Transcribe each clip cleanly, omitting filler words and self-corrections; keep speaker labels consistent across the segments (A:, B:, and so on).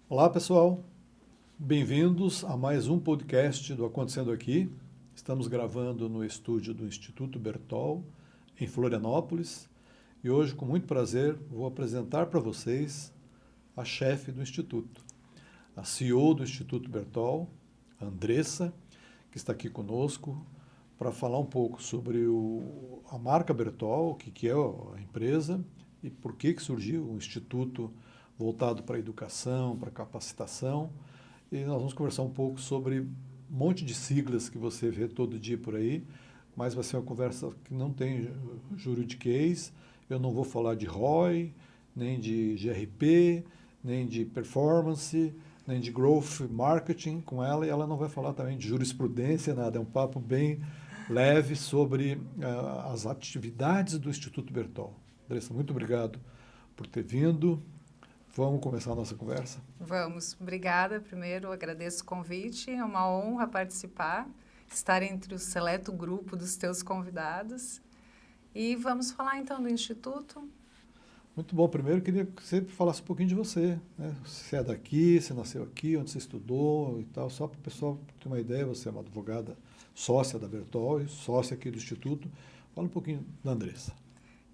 A: Olá, pessoal. Bem-vindos a mais um podcast do Acontecendo Aqui. Estamos gravando no estúdio do Instituto Bertol, em Florianópolis, e hoje, com muito prazer, vou apresentar para vocês a chefe do Instituto, a CEO do Instituto Bertol, a Andressa, que está aqui conosco para falar um pouco sobre a marca Bertol, o que é a empresa e por que surgiu um instituto voltado para a educação, para a capacitação. E nós vamos conversar um pouco sobre um monte de siglas que você vê todo dia por aí, mas vai ser uma conversa que não tem juridiquês. Eu não vou falar de ROI, nem de GRP, nem de performance, nem de growth marketing com ela, e ela não vai falar também de jurisprudência, nada. É um papo bem leve sobre as atividades do Instituto Bertol. Andressa, muito obrigado por ter vindo. Vamos começar a nossa conversa?
B: Vamos. Obrigada. Primeiro, agradeço o convite. É uma honra participar, estar entre o seleto grupo dos teus convidados. E vamos falar, então, do Instituto.
A: Muito bom. Primeiro, eu queria que você falasse um pouquinho de você, né? Você é daqui, você nasceu aqui, onde você estudou e tal. Só para o pessoal ter uma ideia, você é uma advogada sócia da Bertol e sócia aqui do Instituto. Fala um pouquinho da Andressa.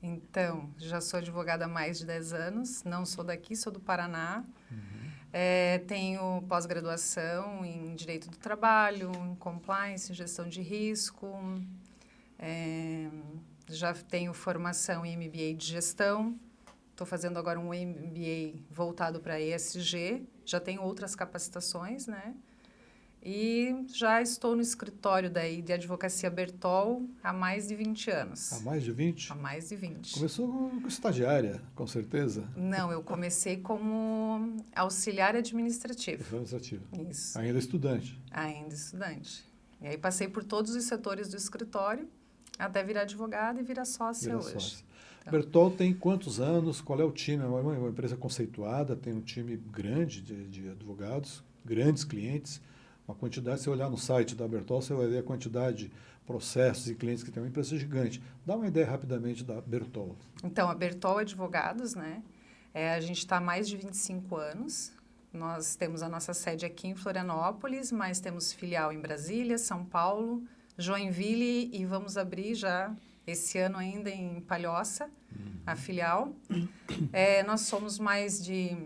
B: Então, já sou advogada há mais de 10 anos. Não sou daqui, sou do Paraná. Tenho pós-graduação em Direito do Trabalho, em Compliance, em Gestão de Risco. Já tenho formação em MBA de Gestão. Estou fazendo agora um MBA voltado para ESG. Já tenho outras capacitações, né? E já estou no escritório daí de advocacia Bertol há mais de 20 anos.
A: Há mais de 20?
B: Há mais de 20.
A: Começou como estagiária, com certeza?
B: Não, eu comecei como auxiliar administrativo.
A: Administrativa.
B: Isso.
A: Ainda estudante.
B: Ainda estudante. E aí passei por todos os setores do escritório até virar advogada e virar sócia hoje.
A: Sócia.
B: Então,
A: Bertol tem quantos anos? Qual é o time? É uma empresa conceituada, tem um time grande de advogados, grandes clientes. Uma quantidade, se você olhar no site da Bertol, você vai ver a quantidade de processos e clientes que tem. Uma empresa gigante. Dá uma ideia rapidamente da Bertol.
B: Então, a Bertol Advogados, né? A gente está há mais de 25 anos. Nós temos a nossa sede aqui em Florianópolis, mas temos filial em Brasília, São Paulo, Joinville e vamos abrir já esse ano ainda em Palhoça, a filial. Nós somos mais de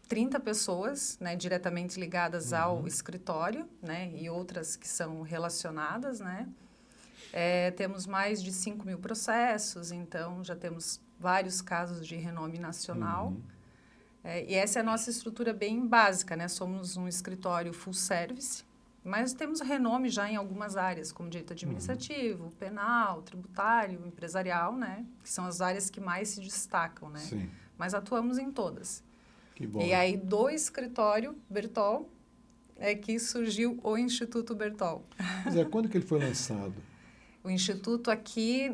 B: 30 pessoas, né, diretamente ligadas ao escritório, né, e outras que são relacionadas, né. Temos mais de 5.000 processos, então já temos vários casos de renome nacional. E essa é a nossa estrutura bem básica, né? Somos um escritório full service, mas temos renome já em algumas áreas, como direito administrativo, penal, tributário, empresarial, né? Que são as áreas que mais se destacam, né?
A: Sim.
B: Mas atuamos em todas.
A: Que bom.
B: E aí, do escritório Bertol, é que surgiu o Instituto Bertol.
A: Pois é, quando que ele foi lançado?
B: O Instituto aqui,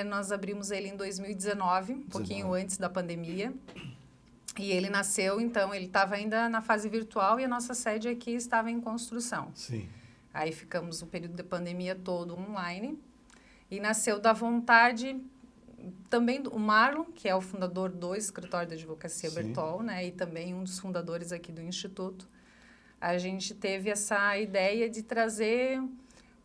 B: nós abrimos ele em 2019, um pouquinho antes da pandemia. E ele nasceu, então, ele estava ainda na fase virtual e a nossa sede aqui estava em construção.
A: Sim.
B: Aí ficamos o período da pandemia todo online. E nasceu da vontade também do Marlon, que é o fundador do escritório da advocacia Bertol, né? E também um dos fundadores aqui do Instituto. A gente teve essa ideia de trazer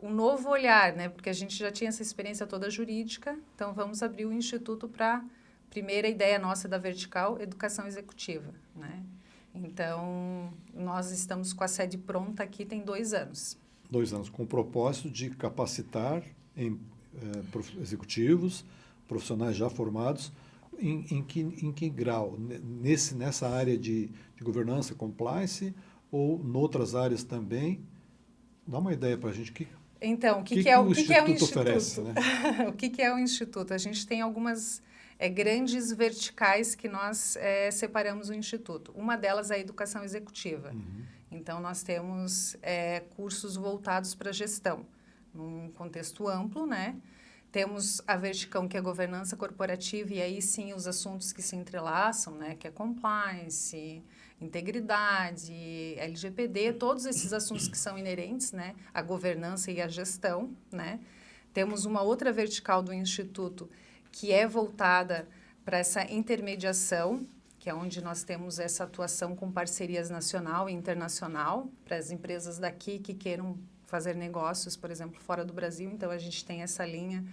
B: um novo olhar, né? Porque a gente já tinha essa experiência toda jurídica, então vamos abrir o Instituto para primeira ideia nossa da vertical, educação executiva, né? Então, nós estamos com a sede pronta aqui tem 2 anos.
A: 2 anos, com o propósito de capacitar executivos, profissionais já formados, em que grau? Nessa área de governança, compliance, ou noutras áreas também? Dá uma ideia para a gente.
B: Então, o que é o Instituto?
A: Oferece, né?
B: O que é o Instituto? A gente tem algumas grandes verticais que nós separamos o Instituto. Uma delas é a educação executiva. Então, nós temos cursos voltados para gestão, num contexto amplo, né? Temos a vertical, que é a governança corporativa, e aí sim os assuntos que se entrelaçam, né? Que é compliance, integridade, LGPD, todos esses assuntos que são inerentes, né? À governança e à gestão, né? Temos uma outra vertical do Instituto que é voltada para essa intermediação, que é onde nós temos essa atuação com parcerias nacional e internacional para as empresas daqui que queiram fazer negócios, por exemplo, fora do Brasil. Então, a gente tem essa linha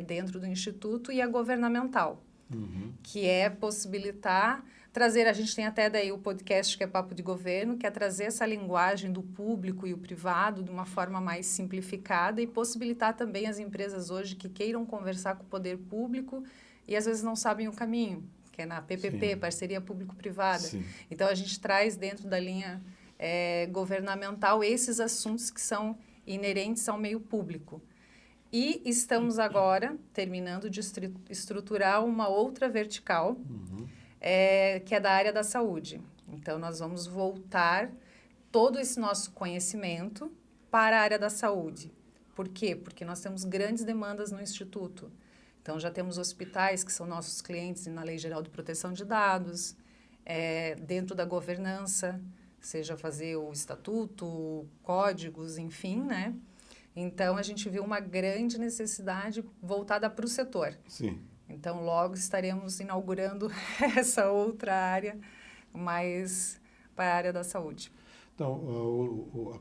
B: dentro do Instituto, e a governamental, que é possibilitar, trazer, a gente tem até daí o podcast que é Papo de Governo, que é trazer essa linguagem do público e o privado de uma forma mais simplificada e possibilitar também as empresas hoje que queiram conversar com o poder público e às vezes não sabem o caminho, que é na PPP, Parceria Público-Privada. Então, a gente traz dentro da linha governamental esses assuntos que são inerentes ao meio público. E estamos agora terminando de estruturar uma outra vertical, que é da área da saúde. Então, nós vamos voltar todo esse nosso conhecimento para a área da saúde. Por quê? Porque nós temos grandes demandas no Instituto. Então, já temos hospitais que são nossos clientes na Lei Geral de Proteção de Dados, dentro da governança, seja fazer o estatuto, códigos, enfim, né? Então, a gente viu uma grande necessidade voltada para o setor.
A: Sim.
B: Então, logo estaremos inaugurando essa outra área, mais para a área da saúde.
A: Então,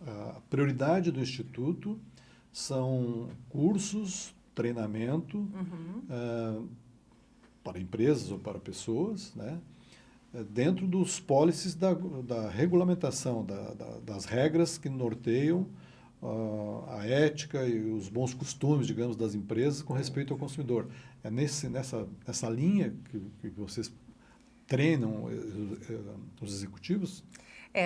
A: a prioridade do Instituto são cursos, treinamento para empresas ou para pessoas, né? Dentro dos policies da regulamentação, das regras que norteiam a ética e os bons costumes, digamos, das empresas com respeito ao consumidor. É nessa linha que vocês treinam os executivos?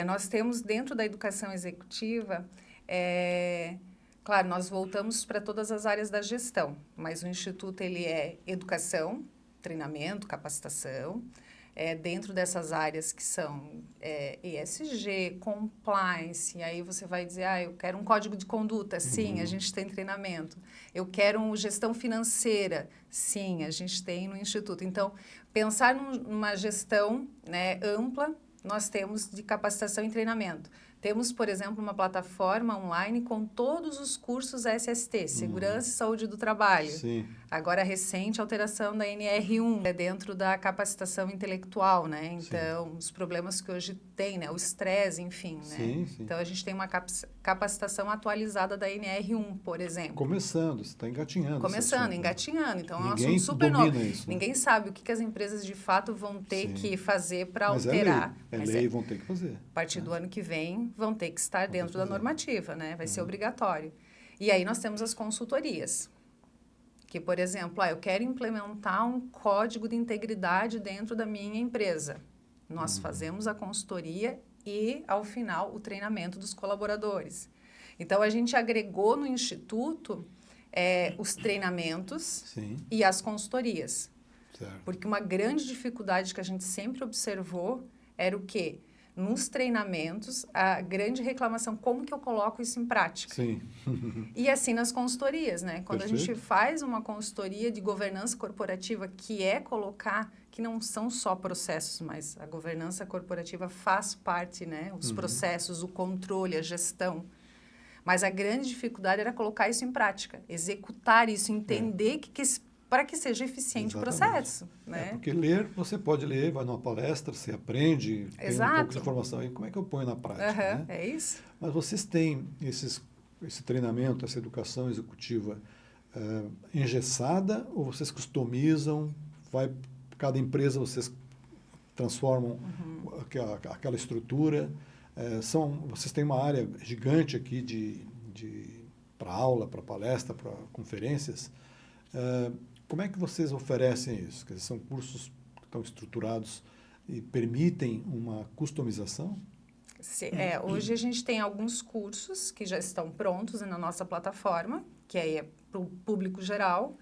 B: Nós temos dentro da educação executiva, claro, nós voltamos para todas as áreas da gestão, mas o Instituto ele é educação, treinamento, capacitação, dentro dessas áreas que são ESG, compliance, e aí você vai dizer, eu quero um código de conduta, sim, a gente tem treinamento. Eu quero uma gestão financeira, sim, a gente tem no Instituto. Então, pensar numa gestão, né, ampla, nós temos de capacitação e treinamento. Temos, por exemplo, uma plataforma online com todos os cursos SST, Segurança e Saúde do Trabalho.
A: Sim.
B: Agora, recente alteração da NR1, dentro da capacitação intelectual, né? Então, os problemas que hoje tem, né? O estresse, enfim, né?
A: Sim.
B: Então, a gente tem uma capacitação atualizada da NR1, por exemplo.
A: Começando, você está engatinhando.
B: Começando, engatinhando. Então, é um
A: Ninguém
B: assunto super novo.
A: Isso, né?
B: Ninguém sabe o que as empresas, de fato, vão ter que fazer para
A: Mas
B: alterar.
A: É lei, vão ter que fazer.
B: A partir do ano que vem, vão ter que estar dentro da normativa, né? Vai ser obrigatório. E aí, nós temos as consultorias. Que, por exemplo, eu quero implementar um código de integridade dentro da minha empresa. Nós fazemos a consultoria e, ao final, o treinamento dos colaboradores. Então, a gente agregou no Instituto os treinamentos e as consultorias.
A: Certo.
B: Porque uma grande dificuldade que a gente sempre observou era o quê? Nos treinamentos, a grande reclamação, como que eu coloco isso em prática?
A: Sim.
B: E assim nas consultorias, né? Quando
A: Perfeito.
B: a gente faz uma consultoria de governança corporativa, que é colocar, que não são só processos, mas a governança corporativa faz parte, né? Os processos, o controle, a gestão. Mas a grande dificuldade era colocar isso em prática, executar isso, entender para que seja eficiente o processo. Né?
A: Porque ler, você pode ler, vai numa palestra, você aprende, tem um pouco de informação. E como é que eu ponho na prática? Né?
B: É isso.
A: Mas vocês têm esse treinamento, essa educação executiva engessada ou vocês customizam? Cada empresa vocês transformam aquela estrutura? Vocês têm uma área gigante aqui para aula, para palestra, para conferências. Como é que vocês oferecem isso? Quer dizer, são cursos que estão estruturados e permitem uma customização?
B: Sim, hoje a gente tem alguns cursos que já estão prontos na nossa plataforma, que aí é para o público geral,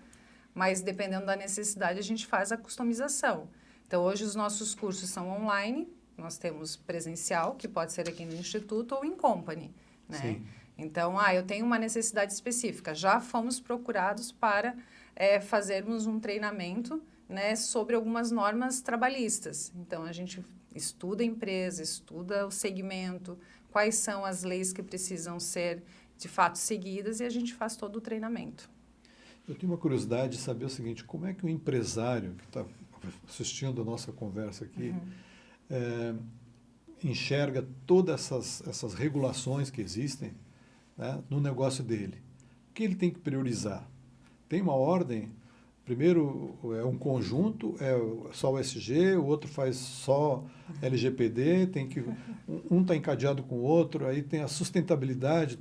B: mas dependendo da necessidade a gente faz a customização. Então, hoje os nossos cursos são online, nós temos presencial, que pode ser aqui no Instituto ou em company, né?
A: Sim.
B: Então, eu tenho uma necessidade específica. Já fomos procurados para fazermos um treinamento, né, sobre algumas normas trabalhistas. Então, a gente estuda a empresa, estuda o segmento, quais são as leis que precisam ser, de fato, seguidas e a gente faz todo o treinamento.
A: Eu tenho uma curiosidade de saber o seguinte, como é que o empresário que está assistindo a nossa conversa aqui, enxerga todas essas regulações que existem, né, no negócio dele. O que ele tem que priorizar? Tem uma ordem. Primeiro é um conjunto, é só o ESG, o outro faz só LGPD, um está encadeado com o outro, aí tem a sustentabilidade,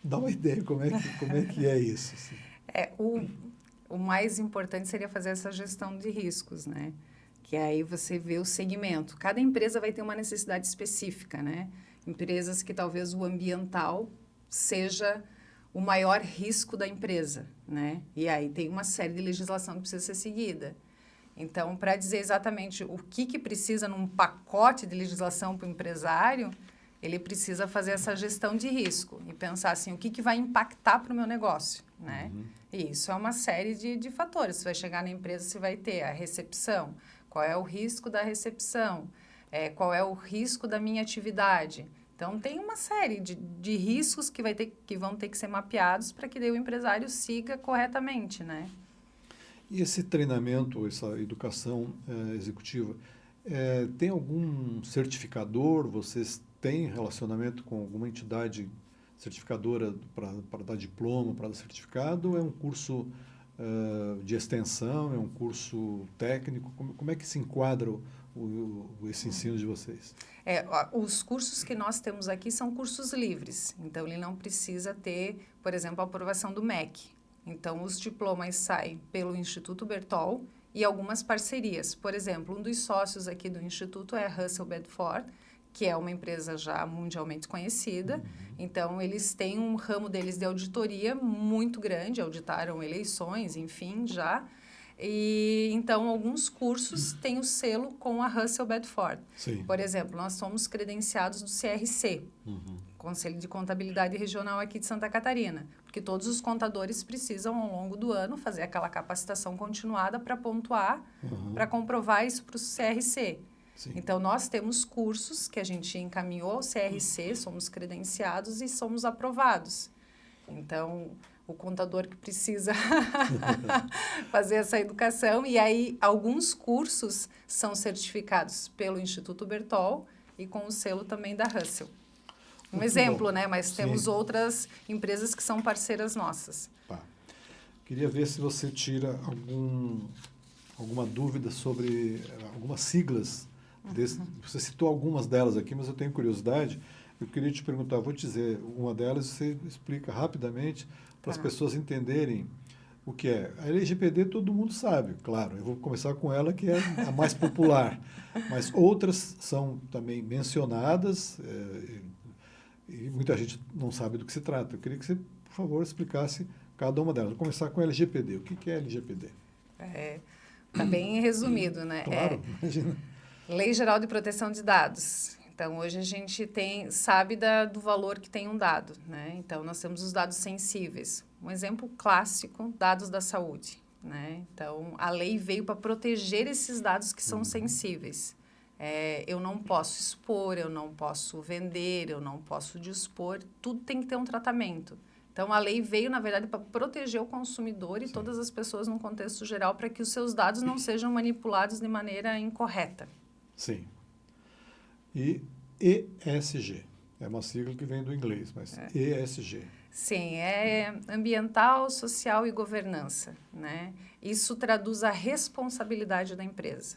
A: dá uma ideia como é que é isso. Assim.
B: O mais importante seria fazer essa gestão de riscos, né? Que aí você vê o segmento. Cada empresa vai ter uma necessidade específica, né? Empresas que talvez o ambiental seja o maior risco da empresa, né? E aí tem uma série de legislação que precisa ser seguida. Então, para dizer exatamente o que precisa num pacote de legislação para o empresário, ele precisa fazer essa gestão de risco e pensar assim, o que vai impactar para o meu negócio, né? E isso é uma série de fatores. Você vai chegar na empresa, você vai ter a recepção. Qual é o risco da recepção? Qual é o risco da minha atividade? Então, tem uma série de riscos que vão ter que ser mapeados para que daí o empresário siga corretamente, né?
A: E esse treinamento, essa educação executiva, tem algum certificador? Vocês têm relacionamento com alguma entidade certificadora para dar diploma, para dar certificado? Ou é um curso de extensão, é um curso técnico? Como é que se enquadra esse ensino de vocês?
B: Os cursos que nós temos aqui são cursos livres, então ele não precisa ter, por exemplo, a aprovação do MEC. Então, os diplomas saem pelo Instituto Bertol e algumas parcerias. Por exemplo, um dos sócios aqui do Instituto é a Russell Bedford, que é uma empresa já mundialmente conhecida. Então, eles têm um ramo deles de auditoria muito grande, auditaram eleições, enfim, já. E, então, alguns cursos têm o selo com a Russell Bedford.
A: Sim.
B: Por exemplo, nós somos credenciados do CRC, Conselho de Contabilidade Regional aqui de Santa Catarina, porque todos os contadores precisam, ao longo do ano, fazer aquela capacitação continuada para pontuar, para comprovar isso para o CRC.
A: Sim.
B: Então, nós temos cursos que a gente encaminhou ao CRC, somos credenciados e somos aprovados. Então, o contador que precisa fazer essa educação. E aí, alguns cursos são certificados pelo Instituto Bertol e com o selo também da Russell. Um
A: Muito
B: exemplo,
A: bom.
B: né? Mas temos
A: Sim.
B: outras empresas que são parceiras nossas.
A: Queria ver se você tira alguma dúvida sobre algumas siglas. Você citou algumas delas aqui, mas eu tenho curiosidade. Eu queria te perguntar, vou te dizer uma delas e você explica rapidamente para as pessoas entenderem o que é. A LGPD todo mundo sabe, claro. Eu vou começar com ela, que é a mais popular. Mas outras são também mencionadas e muita gente não sabe do que se trata. Eu queria que você, por favor, explicasse cada uma delas. Vou começar com a LGPD. O que é LGPD?
B: Está bem resumido, né?
A: Claro, imagina.
B: Lei Geral de Proteção de Dados. Então, hoje a gente sabe do valor que tem um dado, né? Então, nós temos os dados sensíveis. Um exemplo clássico, dados da saúde, né? Então, a lei veio para proteger esses dados que são sensíveis. Eu não posso expor, eu não posso vender, eu não posso dispor, tudo tem que ter um tratamento. Então, a lei veio, na verdade, para proteger o consumidor e todas as pessoas num contexto geral para que os seus dados não sejam manipulados de maneira incorreta.
A: Sim. E ESG. É uma sigla que vem do inglês, mas ESG.
B: Sim, é ambiental, social e governança, né? Isso traduz a responsabilidade da empresa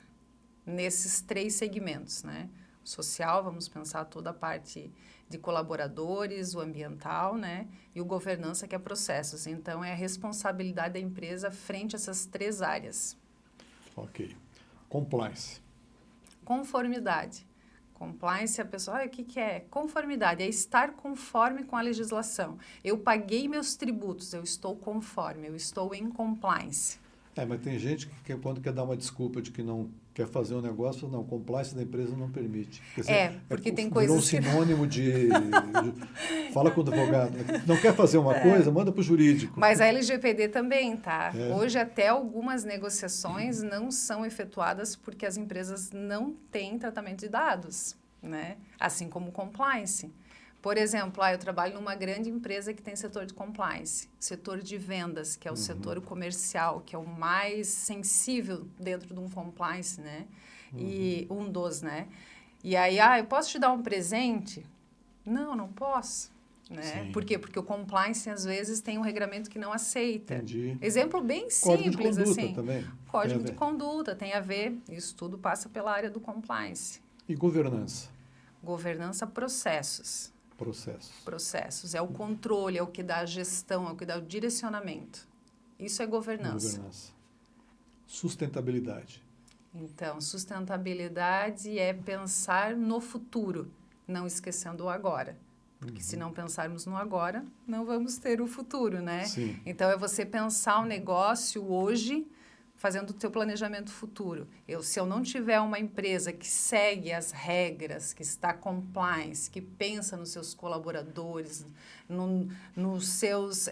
B: nesses 3 segmentos, né? O social, vamos pensar toda a parte de colaboradores, o ambiental, né? E o governança, que é processos. Então, é a responsabilidade da empresa frente a essas 3 áreas.
A: Ok. Compliance.
B: Conformidade. Compliance, a pessoa, o que é? Conformidade, é estar conforme com a legislação. Eu paguei meus tributos, eu estou conforme, eu estou em compliance.
A: Mas tem gente que quando quer dar uma desculpa de que não quer fazer um negócio, fala, não, compliance da empresa não permite. Quer dizer,
B: porque tem
A: virou
B: coisas
A: um sinônimo de fala com o advogado. Não quer fazer uma coisa, manda para o jurídico.
B: Mas a LGPD também, tá? Hoje até algumas negociações não são efetuadas porque as empresas não têm tratamento de dados, né? Assim como compliance. Por exemplo, eu trabalho numa grande empresa que tem setor de compliance, setor de vendas, que é o setor comercial, que é o mais sensível dentro de um compliance, né? E um dos, né? E aí, eu posso te dar um presente? Não posso. Né? Por quê? Porque o compliance, às vezes, tem um regramento que não aceita.
A: Entendi.
B: Exemplo bem
A: Código
B: simples,
A: de conduta
B: assim.
A: também.
B: Código de conduta tem a ver. Isso tudo passa pela área do compliance.
A: E governança?
B: Governança, processos. Processos. É o controle, é o que dá a gestão, é o que dá o direcionamento. Isso é governança.
A: Sustentabilidade.
B: Então, sustentabilidade é pensar no futuro, não esquecendo o agora. Porque se não pensarmos no agora, não vamos ter o futuro, né?
A: Sim.
B: Então, é você pensar o negócio hoje, fazendo o teu planejamento futuro. Se eu não tiver uma empresa que segue as regras, que está compliance, que pensa nos seus colaboradores, nos seus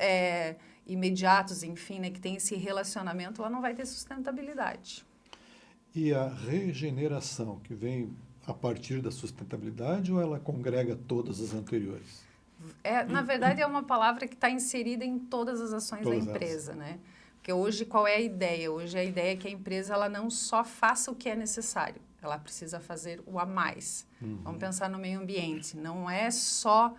B: imediatos, enfim, né, que tem esse relacionamento, ela não vai ter sustentabilidade.
A: E a regeneração, que vem a partir da sustentabilidade ou ela congrega todas as anteriores?
B: Na verdade, é uma palavra que está inserida em todas as ações da empresa, né? Porque hoje, qual é a ideia? Hoje, a ideia é que a empresa ela não só faça o que é necessário, ela precisa fazer o a mais. Vamos pensar no meio ambiente. Não é só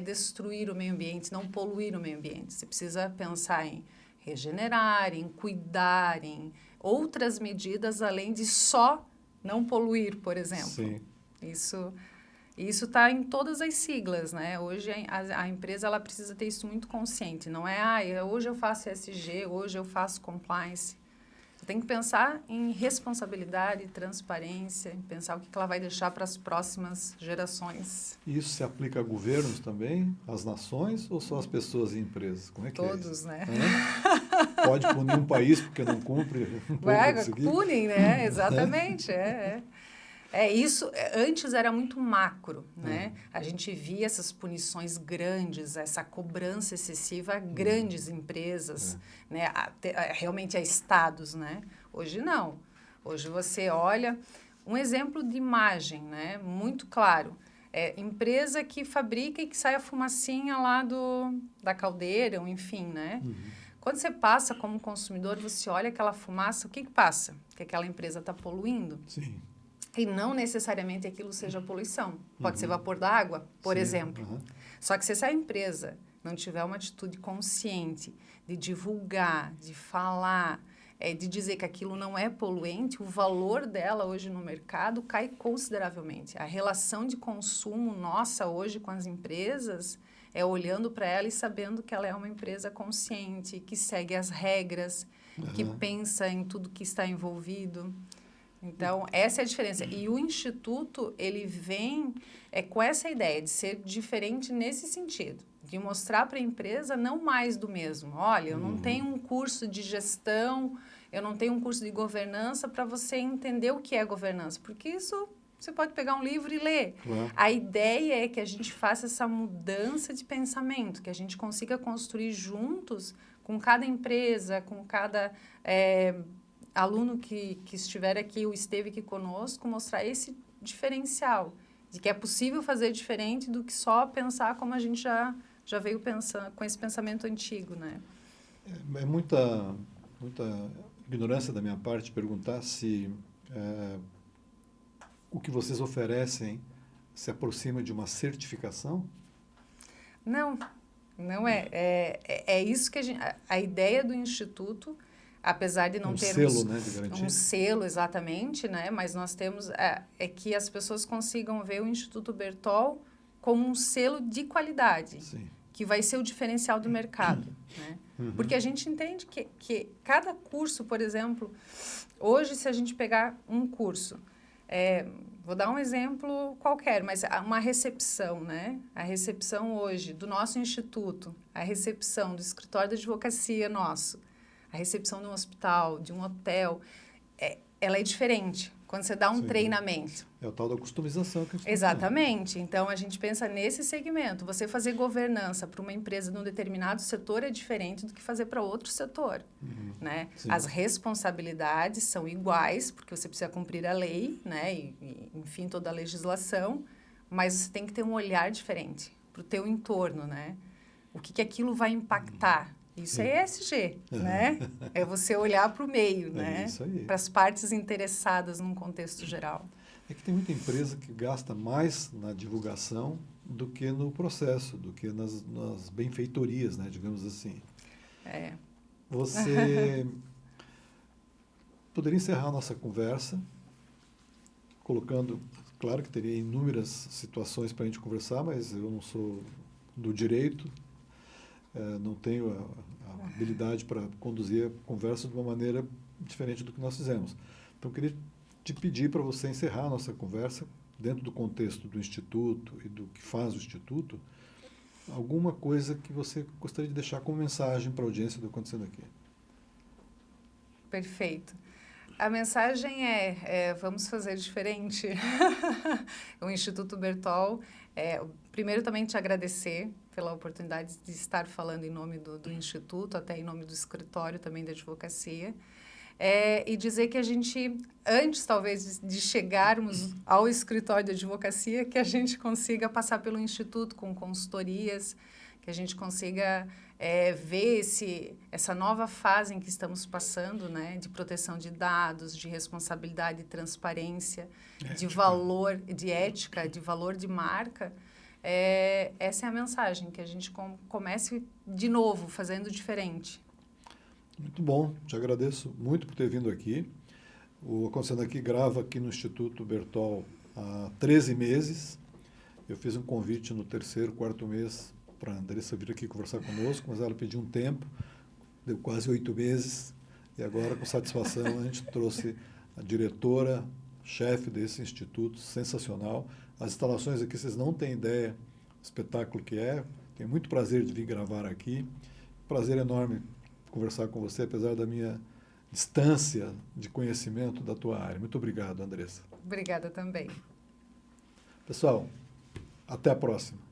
B: destruir o meio ambiente, não poluir o meio ambiente. Você precisa pensar em regenerar, em cuidar, em outras medidas, além de só não poluir, por exemplo.
A: Sim.
B: Isso está em todas as siglas, né? Hoje a empresa ela precisa ter isso muito consciente. Não é, hoje eu faço ESG, hoje eu faço compliance. Você tem que pensar em responsabilidade, transparência, em pensar o que ela vai deixar para as próximas gerações.
A: Isso se aplica a governos também, às nações, ou só às pessoas e empresas? Como é que
B: Todos,
A: é isso?
B: né?
A: Pode punir um país porque não cumpre um pouco
B: punem, né? Exatamente, isso, antes era muito macro, né? A gente via essas punições grandes, essa cobrança excessiva a grandes empresas, né? Realmente a estados, né? Hoje não. Hoje você olha um exemplo de imagem, né? Muito claro. Empresa que fabrica e que sai a fumacinha lá da caldeira, ou enfim, né? Quando você passa como consumidor, você olha aquela fumaça, o que passa? Que aquela empresa está poluindo.
A: Sim.
B: E não necessariamente aquilo seja poluição. Pode ser vapor d'água, por exemplo. Só que se essa empresa não tiver uma atitude consciente de divulgar, de falar, de dizer que aquilo não é poluente, o valor dela hoje no mercado cai consideravelmente. A relação de consumo nossa hoje com as empresas é olhando para ela e sabendo que ela é uma empresa consciente, que segue as regras, que pensa em tudo que está envolvido. Então, essa é a diferença. E o Instituto, ele vem com essa ideia de ser diferente nesse sentido, de mostrar para a empresa não mais do mesmo. Olha, eu não tenho um curso de gestão, eu não tenho um curso de governança para você entender o que é governança, porque isso você pode pegar um livro e ler. A ideia é que a gente faça essa mudança de pensamento, que a gente consiga construir juntos, com cada empresa, com cada aluno que estiver aqui ou esteve aqui conosco, mostrar esse diferencial, de que é possível fazer diferente do que só pensar como a gente já veio pensando, com esse pensamento antigo, né?
A: É muita ignorância da minha parte perguntar se o que vocês oferecem se aproxima de uma certificação?
B: Não é. É isso que a ideia do Instituto, apesar de não termos
A: selo, né, de garantia.
B: Um selo exatamente, né? Mas nós temos que as pessoas consigam ver o Instituto Bertol como um selo de qualidade, que vai ser o diferencial do mercado, né? Porque a gente entende que cada curso, por exemplo, hoje se a gente pegar um curso, vou dar um exemplo qualquer, mas uma recepção, né? A recepção hoje do nosso instituto, a recepção do escritório de advocacia nosso, a recepção de um hospital, de um hotel, ela é diferente quando você dá um treinamento.
A: É o tal da customização que a gente
B: Exatamente. Então, a gente pensa nesse segmento. Você fazer governança para uma empresa de um determinado setor é diferente do que fazer para outro setor, né? As responsabilidades são iguais, porque você precisa cumprir a lei, né? E, enfim, toda a legislação, mas você tem que ter um olhar diferente para o teu entorno, né? O que aquilo vai impactar? Isso é ESG, né? É você olhar para o meio, né?
A: Isso aí.
B: Para as partes interessadas num contexto geral.
A: É que tem muita empresa que gasta mais na divulgação do que no processo, do que nas benfeitorias, né? Digamos assim. Você poderia encerrar a nossa conversa colocando, claro que teria inúmeras situações para a gente conversar, mas eu não sou do direito, não tenho a habilidade para conduzir a conversa de uma maneira diferente do que nós fizemos. Então, eu queria te pedir para você encerrar a nossa conversa dentro do contexto do Instituto e do que faz o Instituto, alguma coisa que você gostaria de deixar como mensagem para a audiência do Acontecendo Aqui.
B: Perfeito. A mensagem é vamos fazer diferente. O Instituto Bertol, primeiro também te agradecer pela oportunidade de estar falando em nome do Instituto, até em nome do escritório também da advocacia, e dizer que a gente, antes talvez de chegarmos ao escritório de advocacia, que a gente consiga passar pelo Instituto com consultorias, que a gente consiga ver essa nova fase em que estamos passando, né, de proteção de dados, de responsabilidade e transparência, de valor, de ética, de valor de marca. Essa é a mensagem, que a gente comece de novo, fazendo diferente.
A: Muito bom, te agradeço muito por ter vindo aqui. O Acontecendo Aqui grava aqui no Instituto Bertol há 13 meses. Eu fiz um convite no 3º, 4º mês para a Andressa vir aqui conversar conosco, mas ela pediu um tempo, deu quase 8 meses, e agora, com satisfação, a gente trouxe a diretora, chefe desse instituto, sensacional. As instalações aqui, vocês não têm ideia do espetáculo que é. Tenho muito prazer de vir gravar aqui. Prazer enorme conversar com você, apesar da minha distância de conhecimento da tua área. Muito obrigado, Andressa.
B: Obrigada também.
A: Pessoal, até a próxima.